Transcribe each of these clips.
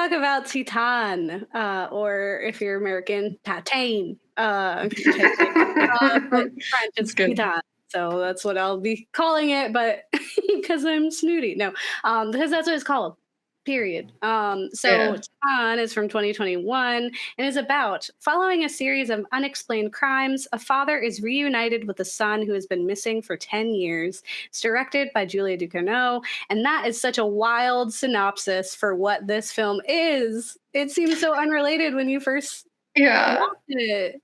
talk about Titane, or if you're American, Titane. But French It's it's good. Titane. So that's what I'll be calling it, but because I'm snooty. No, because that's what it's called. Period. So Yeah. Titane is from 2021 and is about following a series of unexplained crimes. A father is reunited with a son who has been missing for 10 years. It's directed by Julia Ducournau, and that is such a wild synopsis for what this film is. It seems so unrelated when you first Yeah. watched it.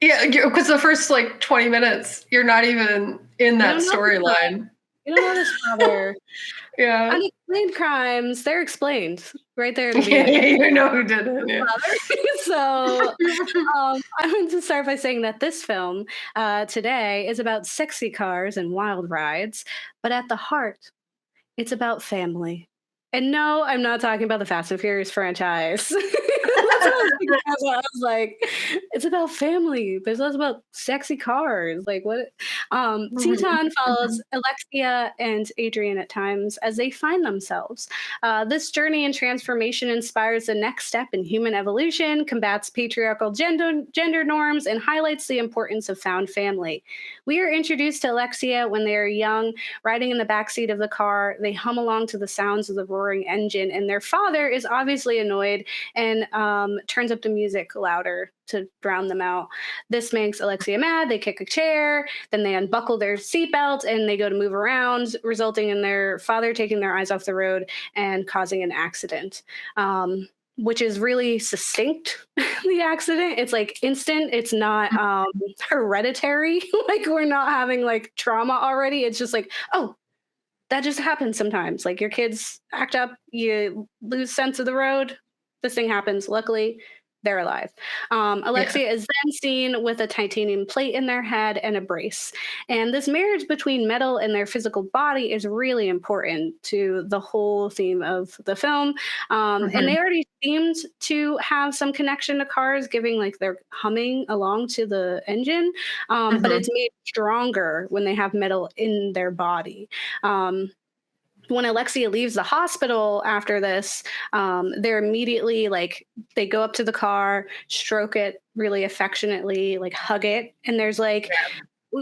Yeah, because the first 20 minutes, you're not even in that storyline. You don't know this father. Yeah. Unexplained crimes, they're explained right there at the Yeah, beginning. you know who did it. Yeah. So I want to start by saying that this film today is about sexy cars and wild rides, but at the heart, it's about family. And no, I'm not talking about the Fast and Furious franchise. That's what I was thinking. I was like, it's about family, but it's also about sexy cars. Like what? Titane follows Alexia and Adrien at times as they find themselves. This journey and transformation inspires the next step in human evolution, combats patriarchal gender norms, and highlights the importance of found family. We are introduced to Alexia when they are young, riding in the backseat of the car. They hum along to the sounds of the roaring engine, and their father is obviously annoyed and turns up the music louder to drown them out. This makes Alexia mad. They kick a chair, then they unbuckle their seatbelt and they go to move around, resulting in their father taking their eyes off the road and causing an accident. Which is really succinct, the accident. It's like instant. It's not hereditary. Like we're not having like trauma already. It's just like, oh, that just happens sometimes. Like your kids act up, you lose sense of the road. This thing happens. Luckily, they're alive. Alexia is then seen with a titanium plate in their head and a brace. And this marriage between metal and their physical body is really important to the whole theme of the film. And they already seemed to have some connection to cars, giving like they're humming along to the engine. But it's made stronger when they have metal in their body. When Alexia leaves the hospital after this, they're immediately like, they go up to the car, stroke it really affectionately, like hug it. And there's like,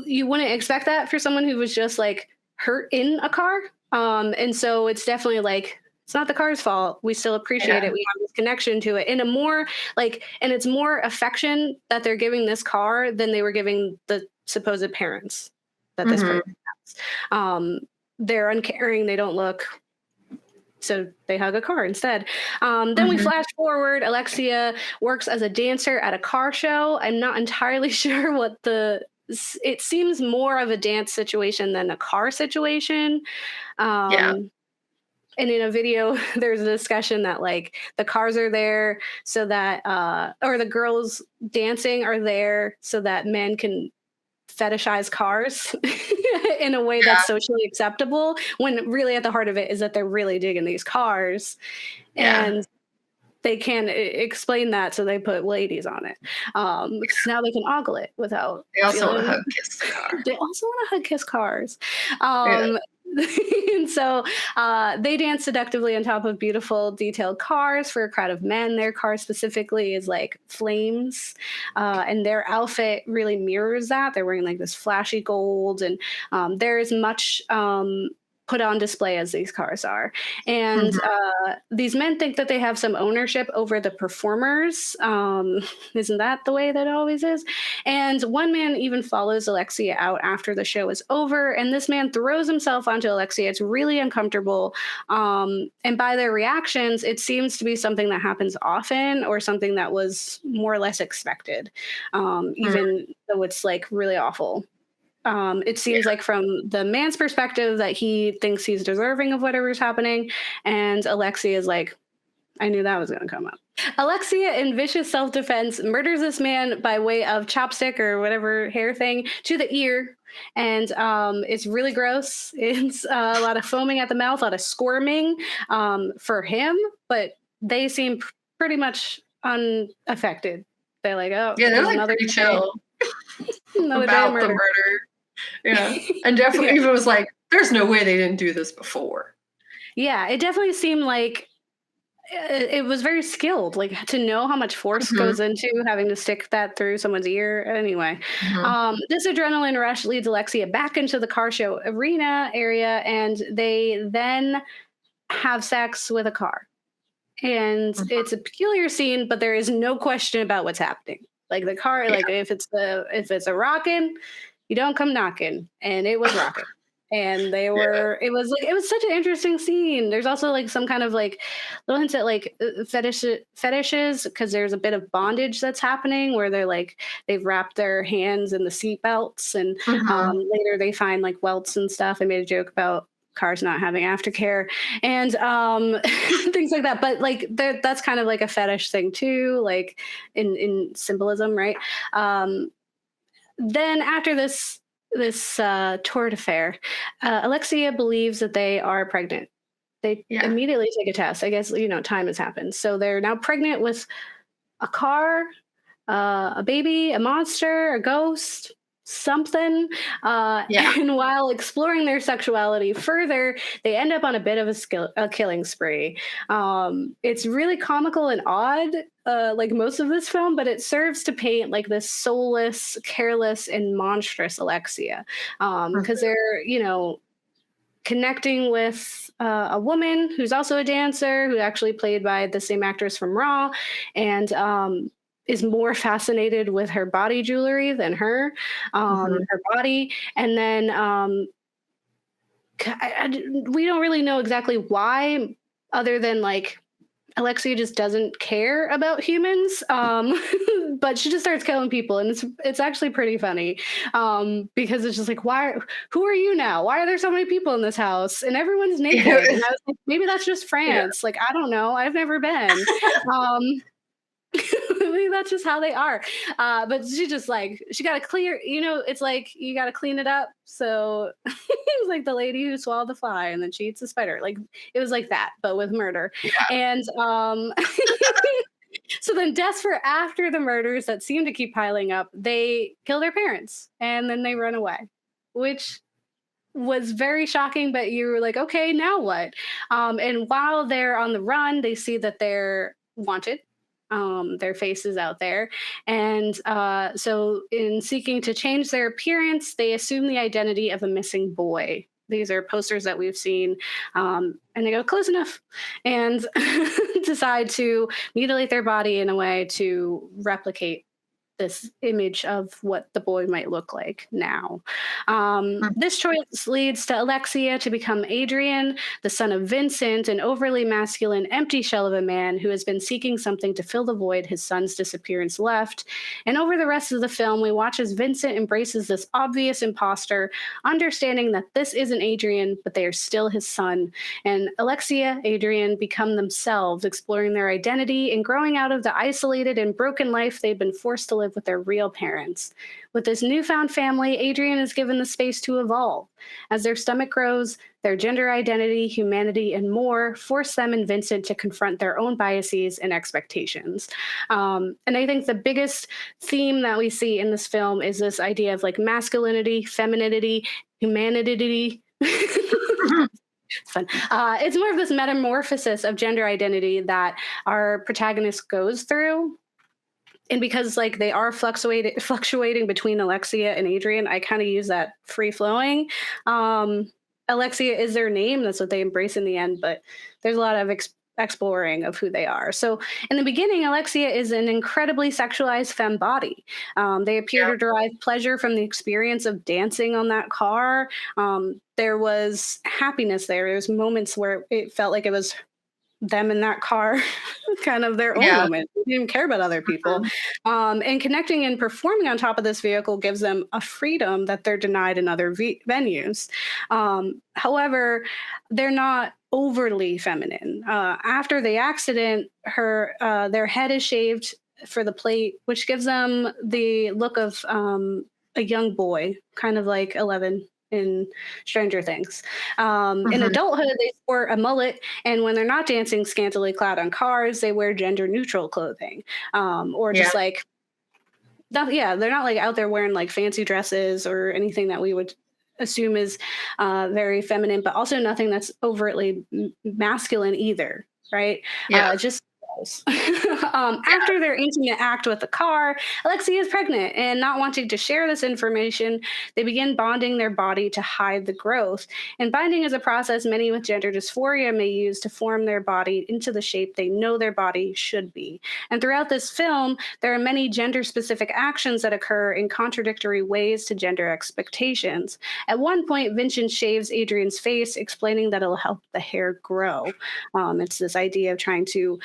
you wouldn't expect that for someone who was just like hurt in a car. And so it's definitely like, it's not the car's fault. We still appreciate it. We have this connection to it in a more like, and it's more affection that they're giving this car than they were giving the supposed parents that this person has. They're uncaring. They don't look. So they hug a car instead. Then we flash forward. Alexia works as a dancer at a car show. I'm not entirely sure what it seems more of a dance situation than a car situation. And in a video, there's a discussion that like the cars are there so that, or the girls dancing are there so that men can fetishize cars in a way that's socially acceptable, when really at the heart of it is that they're really digging these cars and they can't explain that, so they put ladies on it because now they can ogle it without they also want to hug kiss the car. They also want to hug kiss cars. And so they dance seductively on top of beautiful detailed cars for a crowd of men. Their car specifically is like flames, and their outfit really mirrors that. They're wearing like this flashy gold, and there is much put on display as these cars are. And these men think that they have some ownership over the performers. Isn't that the way that it always is? And one man even follows Alexia out after the show is over, and this man throws himself onto Alexia. It's really uncomfortable. And by their reactions, it seems to be something that happens often or something that was more or less expected, even though it's like really awful. It seems like from the man's perspective that he thinks he's deserving of whatever's happening. And Alexia is like, I knew that was going to come up. Alexia, in vicious self-defense, murders this man by way of chopstick or whatever hair thing to the ear. And it's really gross. It's a lot of foaming at the mouth, a lot of squirming for him. But they seem pretty much unaffected. They're like, oh, yeah, they're like pretty chill about the murder. Yeah, and definitely it was like, there's no way they didn't do this before. Yeah, it definitely seemed like it was very skilled, like, to know how much force Mhm, goes into having to stick that through someone's ear. Anyway, mhm, this adrenaline rush leads Alexia back into the car show arena area, and they then have sex with a car. And mhm. it's a peculiar scene, but there is no question about what's happening. Like the car, Yeah, like if it's a rocking, you don't come knocking, and it was rocking. And they yeah. were, it was such an interesting scene. There's also like some kind of like little hints at like fetishes, because there's a bit of bondage that's happening where they're like, they've wrapped their hands in the seat belts, and Mhm. later they find like welts and stuff. I made a joke about cars not having aftercare, and things like that, but like that's kind of like a fetish thing too, like in symbolism, right? Then after this tort affair, Alexia believes that they are pregnant. They Yeah. immediately take a test. I guess, time has happened, so they're now pregnant with a car, a baby, a monster, a ghost, something. Yeah. And while exploring their sexuality further, they end up on a bit of a killing spree. It's really comical and odd, like most of this film, but it serves to paint like this soulless, careless, and monstrous Alexia. Because Mhm. they're, connecting with a woman who's also a dancer, who actually played by the same actress from Raw, and is more fascinated with her body jewelry than Mhm. her body. And then we don't really know exactly why, other than like Alexia just doesn't care about humans, but she just starts killing people, and it's actually pretty funny, because it's just like, why? Who are you now? Why are there so many people in this house and everyone's Yeah. naked? And I was like, maybe that's just Yeah. France. Like, I don't know. I've never been. Um, Maybe that's just how they are. But she just like she got to clear. It's like you got to clean it up. So it was like the lady who swallowed the fly and then she eats the spider. Like it was like that, but with murder. Yeah. And so then, desperate after the murders that seem to keep piling up, they kill their parents and then they run away, which was very shocking. But you were like, okay, now what? And while they're on the run, they see that they're wanted. Their faces out there. And so, in seeking to change their appearance, they assume the identity of a missing boy. These are posters that we've seen, and they go close enough, and decide to mutilate their body in a way to replicate this image of what the boy might look like now. Mm. This choice leads to Alexia to become Adrien, the son of Vincent, an overly masculine, empty shell of a man who has been seeking something to fill the void his son's disappearance left. And over the rest of the film, we watch as Vincent embraces this obvious imposter, understanding that this isn't Adrien, but they are still his son. And Alexia, Adrien become themselves, exploring their identity and growing out of the isolated and broken life they've been forced to live with their real parents. With this newfound family, Adrien is given the space to evolve. As their stomach grows, their gender identity, humanity, and more force them and Vincent to confront their own biases and expectations. And I think the biggest theme that we see in this film is this idea of like masculinity, femininity, humanity. Fun. It's more of this metamorphosis of gender identity that our protagonist goes through. And because like they are fluctuating between Alexia and Adrien, I kind of use that free flowing. Um, Alexia is their name; that's what they embrace in the end. But there's a lot of exploring of who they are. So in the beginning, Alexia is an incredibly sexualized femme body. They appear Yeah. to derive pleasure from the experience of dancing on that car. There was happiness there. There was moments where it felt like it was them in that car, kind of their own Yeah. moment. They didn't even care about other people. Mhm. And connecting and performing on top of this vehicle gives them a freedom that they're denied in other venues. However, they're not overly feminine. After the accident, their head is shaved for the plate, which gives them the look of a young boy, kind of like 11 in Stranger Things. In Mhm. adulthood, they sport a mullet, and when they're not dancing scantily clad on cars, they wear gender neutral clothing, or Yeah. just like yeah, they're not like out there wearing like fancy dresses or anything that we would assume is very feminine, but also nothing that's overtly masculine either. right? Yeah. Just after their intimate act with the car, Alexia is pregnant, and not wanting to share this information, they begin bonding their body to hide the growth. And binding is a process many with gender dysphoria may use to form their body into the shape they know their body should be. And throughout this film, there are many gender specific actions that occur in contradictory ways to gender expectations. At one point, Vincent shaves Adrien's face, explaining that it'll help the hair grow. It's this idea of trying to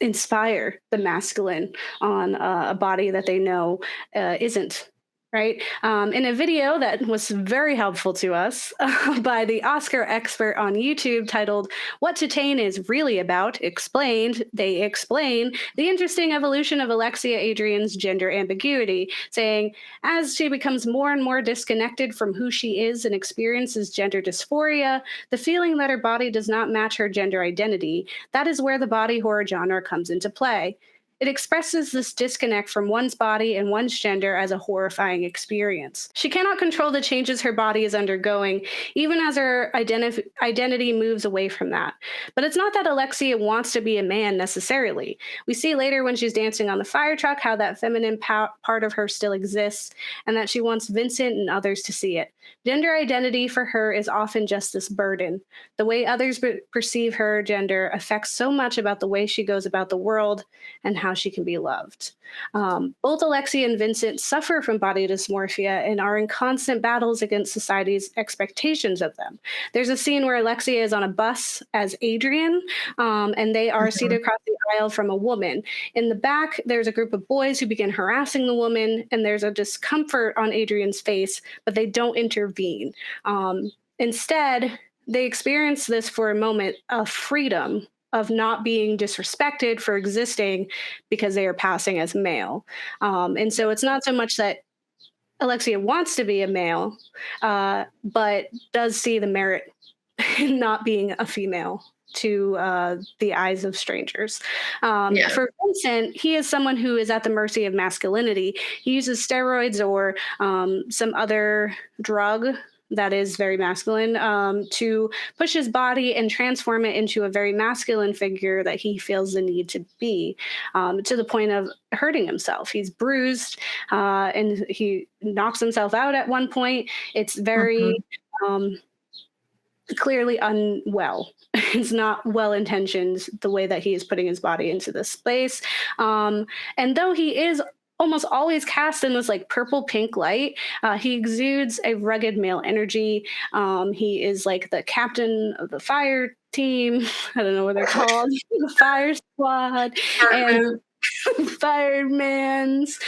inspire the masculine on a body that they know isn't. Right. In a video that was very helpful to us by the Oscar expert on YouTube titled What Titane is Really About, Explained, they explain the interesting evolution of Alexia Adrien's gender ambiguity, saying, as she becomes more and more disconnected from who she is and experiences gender dysphoria, the feeling that her body does not match her gender identity, that is where the body horror genre comes into play. It expresses this disconnect from one's body and one's gender as a horrifying experience. She cannot control the changes her body is undergoing, even as her identity moves away from that. But it's not that Alexia wants to be a man necessarily. We see later when she's dancing on the fire truck how that feminine part of her still exists, and that she wants Vincent and others to see it. Gender identity for her is often just this burden. The way others perceive her gender affects so much about the way she goes about the world and how she can be loved. Both Alexia and Vincent suffer from body dysmorphia and are in constant battles against society's expectations of them. There's a scene where Alexia is on a bus as Adrien, and they are seated across the aisle from a woman. In the back, there's a group of boys who begin harassing the woman, and there's a discomfort on Adrien's face, but they don't intervene. Instead, they experience this for a moment of freedom of not being disrespected for existing because they are passing as male. And so it's not so much that Alexia wants to be a male, but does see the merit in not being a female to the eyes of strangers. Yeah. For Vincent, he is someone who is at the mercy of masculinity. He uses steroids or some other drug that is very masculine to push his body and transform it into a very masculine figure that he feels the need to be, to the point of hurting himself. He's bruised and he knocks himself out at one point. It's very clearly unwell. It's not well intentioned the way that he is putting his body into this space. And though he is almost always cast in this like purple pink light, he exudes a rugged male energy. He is like the captain of the fire team. I don't know what they're called. The fire squad. And fireman's.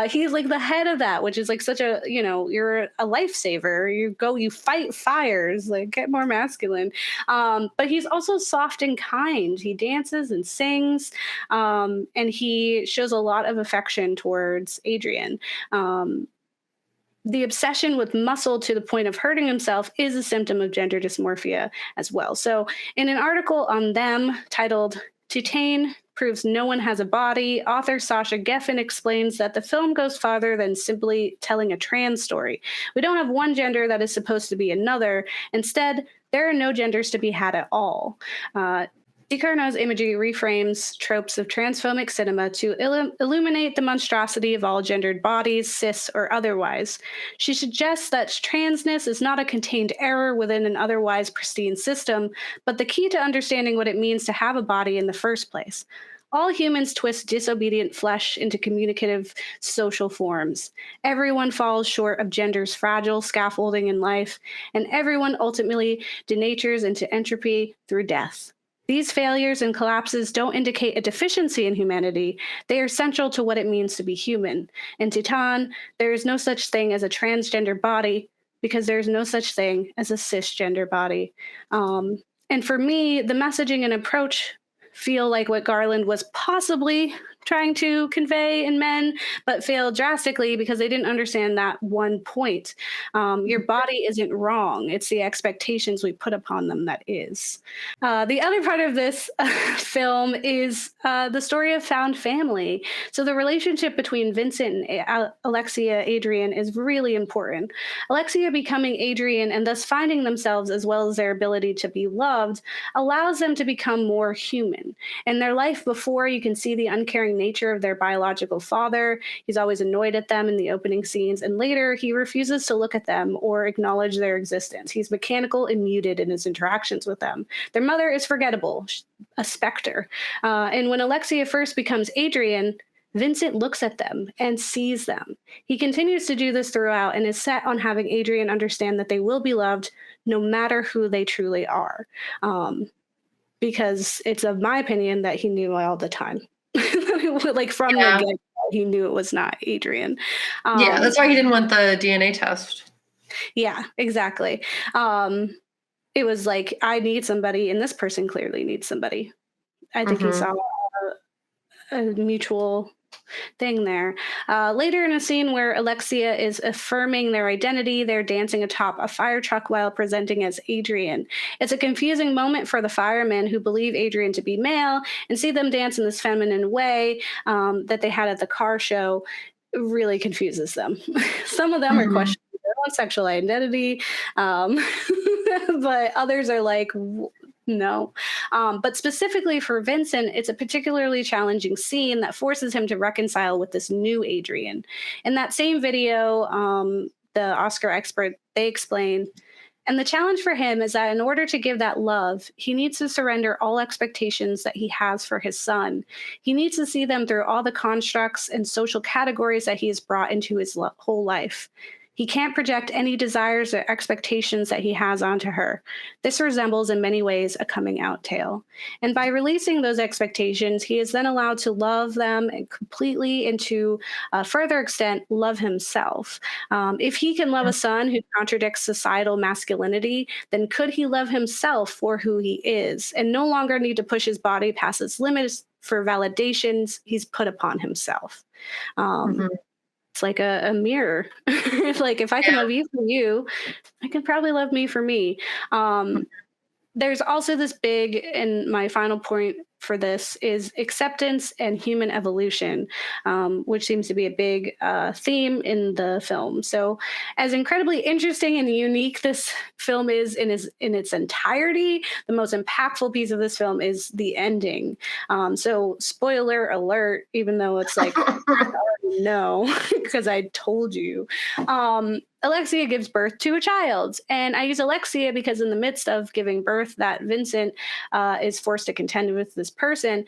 He's like the head of that, which is like such a, you're a lifesaver. You fight fires, like get more masculine. But he's also soft and kind. He dances and sings, and he shows a lot of affection towards Adrien. The obsession with muscle to the point of hurting himself is a symptom of gender dysmorphia as well. So in an article on them titled Titane Proves No One Has a Body, author Sasha Geffen explains that the film goes farther than simply telling a trans story. We don't have one gender that is supposed to be another. Instead, there are no genders to be had at all. DiCarno's imagery reframes tropes of transphobic cinema to illuminate the monstrosity of all gendered bodies, cis or otherwise. She suggests that transness is not a contained error within an otherwise pristine system, but the key to understanding what it means to have a body in the first place. All humans twist disobedient flesh into communicative social forms. Everyone falls short of gender's fragile scaffolding in life, and everyone ultimately denatures into entropy through death. These failures and collapses don't indicate a deficiency in humanity. They are central to what it means to be human. In Titane, there is no such thing as a transgender body because there is no such thing as a cisgender body. And for me, the messaging and approach feel like what Garland was possibly trying to convey in men, but failed drastically because they didn't understand that one point. Your body isn't wrong, it's the expectations we put upon them that is. The other part of this film is the story of found family. So the relationship between Vincent and Alexia Adrien is really important. Alexia becoming Adrien and thus finding themselves as well as their ability to be loved allows them to become more human. In their life before, you can see the uncaring nature of their biological father. He's always annoyed at them in the opening scenes, and later he refuses to look at them or acknowledge their existence. He's mechanical and muted in his interactions with them. Their mother is forgettable, a specter. And when Alexia first becomes Adrien, Vincent looks at them and sees them. He continues to do this throughout and is set on having Adrien understand that they will be loved no matter who they truly are. Because it's of my opinion that he knew all the time. Like from the get, he knew it was not Adrien. Yeah, that's why he didn't want the DNA test. Yeah, exactly. It was like, I need somebody, and this person clearly needs somebody. I think he saw a mutual thing there. Later in a scene where Alexia is affirming their identity, they're dancing atop a fire truck while presenting as Adrien. It's a confusing moment for the firemen who believe Adrien to be male and see them dance in this feminine way that they had at the car show. Really confuses them. Some of them are questioning their own sexual identity, but others are like, no. But specifically for Vincent, it's a particularly challenging scene that forces him to reconcile with this new Adrien. In that same video, the Oscar expert, they explain, and the challenge for him is that in order to give that love, he needs to surrender all expectations that he has for his son. He needs to see them through all the constructs and social categories that he has brought into his whole life. He can't project any desires or expectations that he has onto her. This resembles in many ways a coming out tale. And by releasing those expectations, he is then allowed to love them completely and to a further extent, love himself. If he can love a son who contradicts societal masculinity, then could he love himself for who he is and no longer need to push his body past its limits for validations he's put upon himself? It's like a mirror. Like, if I can love you for you, I can probably love me for me. There's also this big, and my final point for this is acceptance and human evolution, which seems to be a big theme in the film. So, as incredibly interesting and unique this film is in its entirety, the most impactful piece of this film is the ending. So, spoiler alert, even though it's like, no, because I told you. Alexia gives birth to a child. And I use Alexia because in the midst of giving birth that Vincent is forced to contend with this person,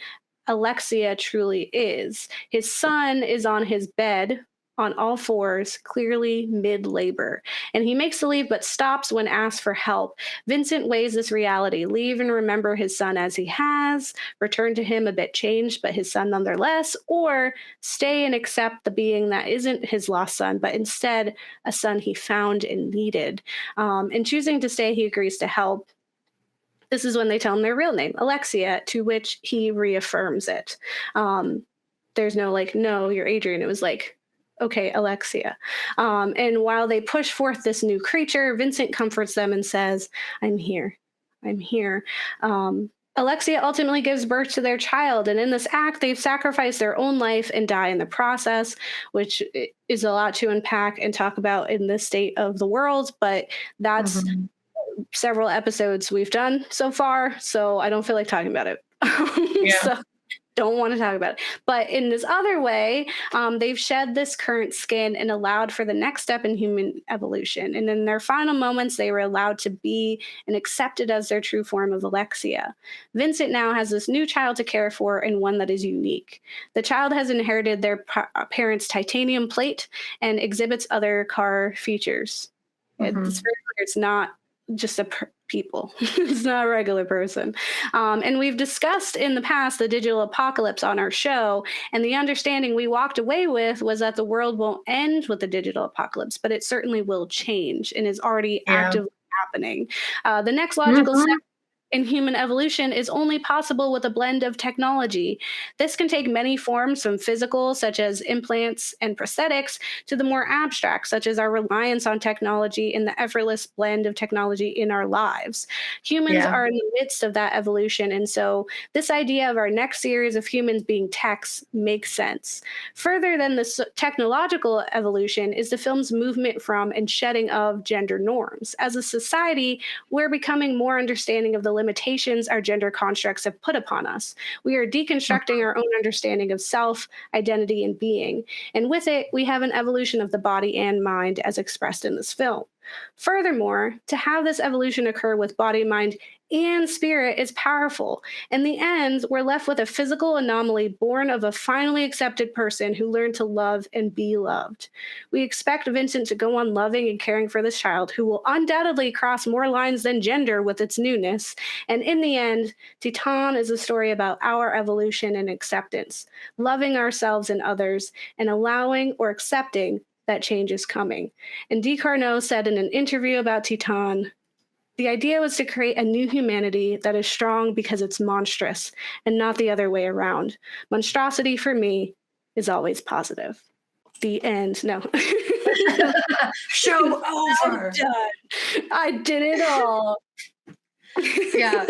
Alexia truly is. His son is on his bed on all fours, clearly mid-labor. And he makes the leave but stops when asked for help. Vincent weighs this reality, leave and remember his son as he has, return to him a bit changed, but his son nonetheless, or stay and accept the being that isn't his lost son, but instead a son he found and needed. In choosing to stay, he agrees to help. This is when they tell him their real name, Alexia, to which he reaffirms it. There's no like, no, you're Adrien. It was like, okay, Alexia. And while they push forth this new creature, Vincent comforts them and says, I'm here. I'm here. Alexia ultimately gives birth to their child. And in this act, they've sacrificed their own life and die in the process, which is a lot to unpack and talk about in this state of the world. But that's several episodes we've done so far. So I don't feel like talking about it. So don't want to talk about it. But in this other way, they've shed this current skin and allowed for the next step in human evolution. And in their final moments, they were allowed to be and accepted as their true form of Alexia. Vincent now has this new child to care for and one that is unique. The child has inherited their parents' titanium plate and exhibits other car features. It's very clear it's not just a people. It's not a regular person. And we've discussed in the past the digital apocalypse on our show, and the understanding we walked away with was that the world won't end with the digital apocalypse, but it certainly will change and is already actively happening. The next logical step in human evolution is only possible with a blend of technology. This can take many forms, from physical, such as implants and prosthetics, to the more abstract, such as our reliance on technology and the effortless blend of technology in our lives. Humans Yeah. are in the midst of that evolution. And so, this idea of our next series of humans being techs makes sense. Further than the technological evolution is the film's movement from and shedding of gender norms. As a society, we're becoming more understanding of the limitations our gender constructs have put upon us. We are deconstructing our own understanding of self, identity, and being. And with it, we have an evolution of the body and mind as expressed in this film. Furthermore, to have this evolution occur with body, mind, and spirit is powerful. In the end, we're left with a physical anomaly born of a finally accepted person who learned to love and be loved. We expect Vincent to go on loving and caring for this child, who will undoubtedly cross more lines than gender with its newness. And in the end, Titane is a story about our evolution and acceptance, loving ourselves and others, and allowing or accepting that change is coming. And D. Carnot said in an interview about Titane, the idea was to create a new humanity that is strong because it's monstrous and not the other way around. Monstrosity for me is always positive. The end. No. Show I'm over. done. I did it all. Yeah.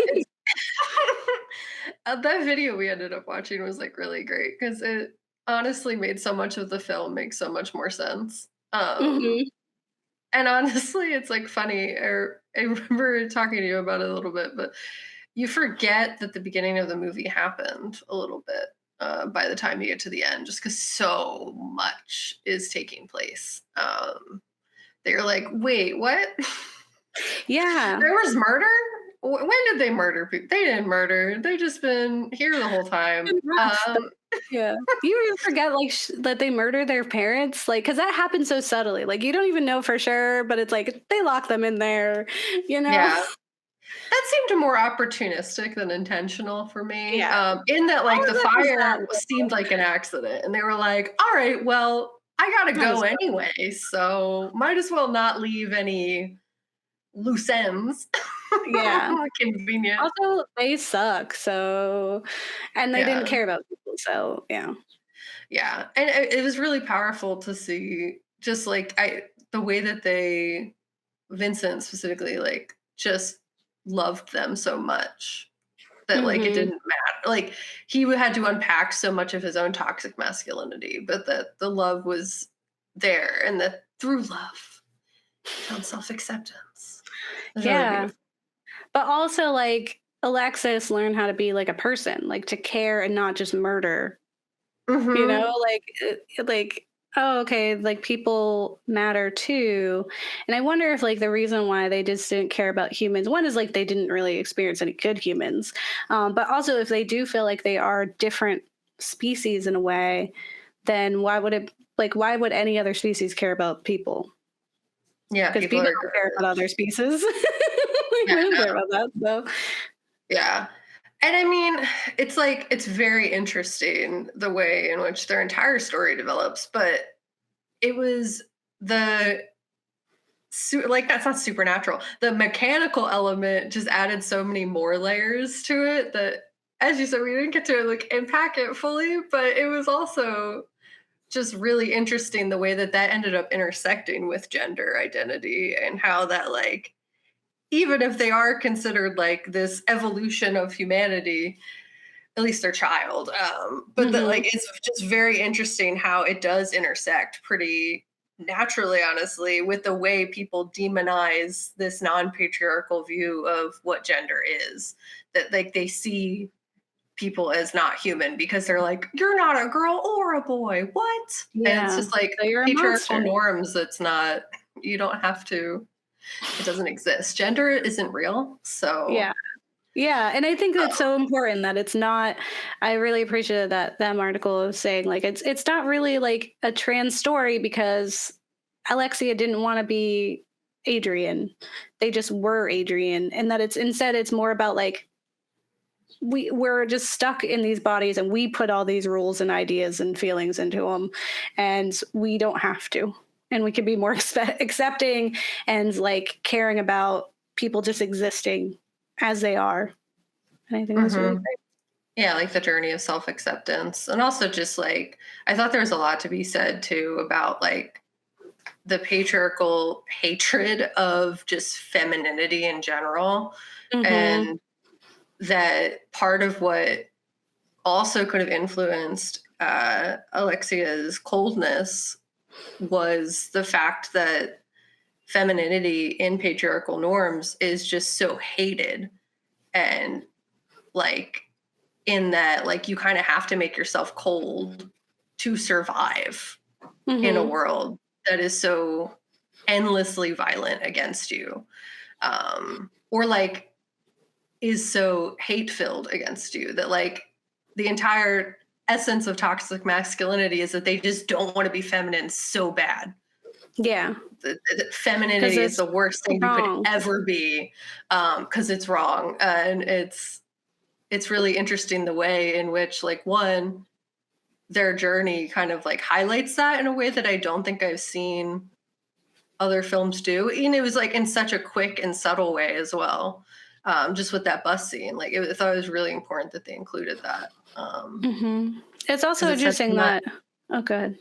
That video we ended up watching was like really great because it honestly made so much of the film make so much more sense. Mhm. And honestly, it's like funny. I remember talking to you about it a little bit, but you forget that the beginning of the movie happened a little bit by the time you get to the end, just because so much is taking place. They're like, wait, what? Yeah. There was murder? When did they murder people? They didn't murder. They just been here the whole time. And rough, but yeah. You even forget, like, that they murdered their parents, like, because that happens so subtly. Like, you don't even know for sure, but it's like they lock them in there, you know? Yeah. That seemed more opportunistic than intentional for me. Yeah. In that, All like, of the that was that fire little. seemed like an accident, and they were like, "All right, well, I gotta Might go as well. anyway, so might as well not leave any loose ends." Yeah. Convenient. Also, they suck, so and they didn't Yeah, care about people, so yeah. yeah, and it was really powerful to see just like the way that they Vincent specifically like just loved them so much that like it Mhm. didn't matter. Like he had to unpack so much of his own toxic masculinity, but that the love was there, and that through love he found self acceptance. It was really Yeah. beautiful. But also, like, Alexis learned how to be like a person, like, to care and not just murder. You Hmm. know, like, oh, okay, like, people matter too, and I wonder if, like, the reason why they just didn't care about humans, one is, like, they didn't really experience any good humans, but also if they do feel like they are different species in a way, then why would any other species care about people? Yeah, Because people people are don't care about other species. Like, yeah, they don't no, care about that, so yeah. And I mean, it's like it's very interesting the way in which their entire story develops, but it was the like that's not supernatural. The mechanical element just added so many more layers to it that, as you said, we didn't get to like unpack it fully, but it was also just really interesting the way that that ended up intersecting with gender identity and how that like even if they are considered like this evolution of humanity, at least their child, but that like mhm. it's just very interesting how it does intersect pretty naturally, honestly, with the way people demonize this non-patriarchal view of what gender is, that like they see people as not human because they're like, you're not a girl or a boy, what? And it's Yeah, just like so you're a patriarchal monster. norms. That's not, you don't have to, it doesn't exist. Gender isn't real, so Yeah. Yeah, and I think it's so important that it's not. I really appreciated that them article of saying, like, it's not really like a trans story because Alexia didn't wanna be Adrien. They just were Adrien, and that it's more about, like, we're just stuck in these bodies and we put all these rules and ideas and feelings into them, and we don't have to. And we can be more accepting and, like, caring about people just existing. as they are. And I think that's really Mhm. great. Yeah, like the journey of self-acceptance. And also just like I thought there was a lot to be said too about like the patriarchal hatred of just femininity in general. Mhm. And that part of what also could have influenced Alexia's coldness was the fact that femininity in patriarchal norms is just so hated. And like in that, like, you kind of have to make yourself cold to survive in a Mhm. world that is so endlessly violent against you, or like is so hate filled against you that like the entire essence of toxic masculinity is that they just don't want to be feminine so bad. Yeah, That 'cause femininity is it's the worst thing you could wrong. ever be, because it's wrong. And it's really interesting the way in which like one their journey kind of like highlights that in a way that I don't think I've seen other films do. And it was like in such a quick and subtle way as well. Just with that bus scene, like I thought it was really important that they included that. Mhm. It's Because also it sets interesting them up. that oh, good.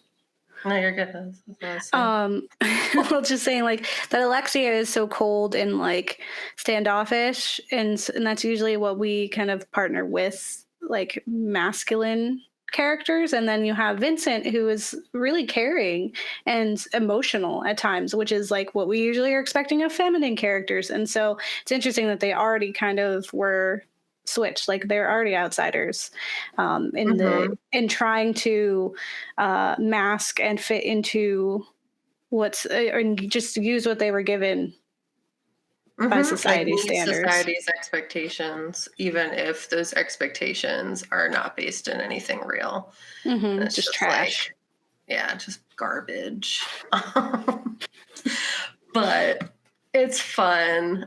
No, you're good. That's what I was saying. Well, just saying like that Alexia is so cold and like standoffish, and that's usually what we kind of partner with, like masculine characters. And then you have Vincent, who is really caring and emotional at times, which is like what we usually are expecting of feminine characters. And so it's interesting that they already kind of were switched, like they're already outsiders Hmm. in trying to mask and fit into what's and just use what they were given by Hmm. Like society meet standards. society's expectations, even if those expectations are not based in anything real. And it's Just just like, trash. yeah, just garbage. But it's fun.